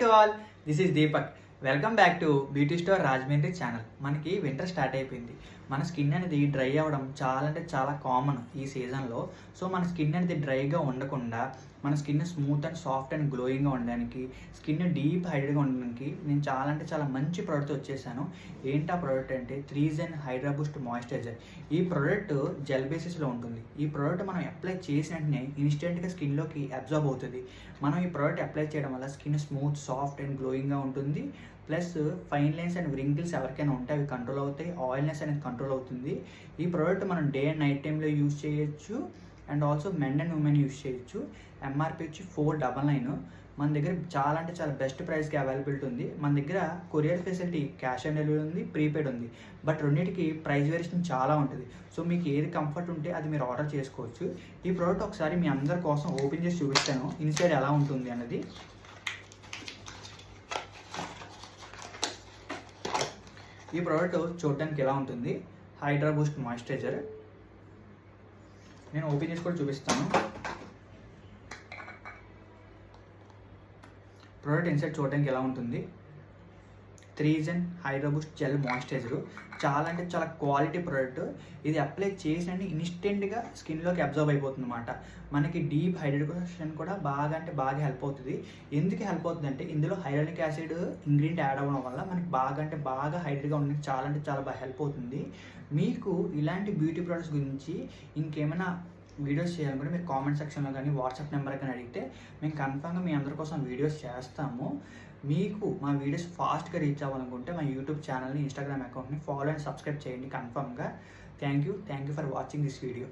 To all, this is Deepak. Welcome back to beauty store Rajahmundry channel. మనకి winter start అయిపోయింది. మన skin అనేది dry అవ్వడం చాలా అంటే చాలా కామన్ ఈ సీజన్లో. సో మన స్కిన్ అనేది డ్రైగా ఉండకుండా మన skin smooth and soft and గ్లోయింగ్గా ఉండడానికి, స్కిన్ డీప్ హైడ్రేట్గా ఉండడానికి నేను చాలా అంటే చాలా మంచి ప్రోడక్ట్ వచ్చేసాను. ఏంటి ఆ ప్రోడక్ట్ అంటే 3Zen హైడ్రా బూస్ట్ మాయిశ్చరైజర్. ఈ ప్రోడక్ట్ జెల్ బేసిస్లో ఉంటుంది. ఈ ప్రోడక్ట్ మనం అప్లై చేసిన వెంటనే ఇన్స్టెంట్గా స్కిన్లోకి అబ్జార్బ్ అవుతుంది. మనం ఈ ప్రోడక్ట్ అప్లై చేయడం వల్ల స్కిన్ స్మూత్, సాఫ్ట్ అండ్ గ్లోయింగ్గా ఉంటుంది. Plus fine lines and wrinkles ఎవరికైనా ఉంటే అవి కంట్రోల్ అవుతాయి. ఆయిల్నెస్ అనేది కంట్రోల్ అవుతుంది. ఈ ప్రోడక్ట్ మనం డే అండ్ నైట్ టైంలో యూజ్ చేయొచ్చు and also men and women use చేయొచ్చు. ఎంఆర్పి వచ్చి 499. మన దగ్గర చాలా అంటే చాలా బెస్ట్ ప్రైస్కి అవైలబిలిటీ ఉంది. మన దగ్గర courier facility, cash on delivery ఉంది, ప్రీపెయిడ్ ఉంది. బట్ రెండింటికి ప్రైస్ వేరియేషన్ చాలా ఉంటుంది. సో మీకు ఏది కంఫర్ట్ ఉంటే అది మీరు ఆర్డర్ చేసుకోవచ్చు. ఈ ప్రోడక్ట్ ఒకసారి మీ అందరి కోసం ఓపెన్ చేసి చూపిస్తాను ఇన్సైడ్ ఎలా ఉంటుంది అన్నది. ఈ ప్రోడక్ట్ చూడడానికి ఎలా ఉంటుంది, హైడ్రా బూస్ట్ మాయిశ్చరైజర్. నేను ఓపెన్ చేసి కూడా చూపిస్తాను. ప్రోడక్ట్ ఇన్సైడ్ చూడడానికి ఎలా ఉంటుంది. 3Zen Hydraa Boost gel moisturiser చాలా అంటే చాలా క్వాలిటీ ప్రోడక్ట్. ఇది అప్లై చేసిన ఇన్స్టెంట్గా స్కిన్లోకి అబ్జర్వ్ అయిపోతుంది అనమాట. మనకి డీప్ హైడ్రేషన్ కూడా బాగా అంటే బాగా హెల్ప్ అవుతుంది. ఎందుకు హెల్ప్ అవుతుంది అంటే ఇందులో హైలోనిక్ యాసిడ్ ఇంగ్రీడియంట్ యాడ్ అవ్వడం వల్ల మనకి బాగా అంటే బాగా హైడ్రేట్గా ఉండడానికి చాలా అంటే చాలా బాగా హెల్ప్ అవుతుంది. మీకు ఇలాంటి బ్యూటీ ప్రోడక్ట్స్ గురించి ఇంకేమైనా వీడియోస్ చేయాలనుకుంటే మీరు కామెంట్ సెక్షన్లో కానీ వాట్సాప్ నెంబర్ కానీ అడిగితే మేము కన్ఫామ్గా మీ అందరి కోసం వీడియోస్ చేస్తాము. మీకు మా వీడియోస్ ఫాస్ట్గా రీచ్ అవ్వాలనుకుంటే మా యూట్యూబ్ ఛానల్ని, ఇన్స్టాగ్రామ్ అకౌంట్ని ఫాలో అండ్ సబ్స్క్రైబ్ చేయండి కన్ఫామ్గా. Thank you for watching this video.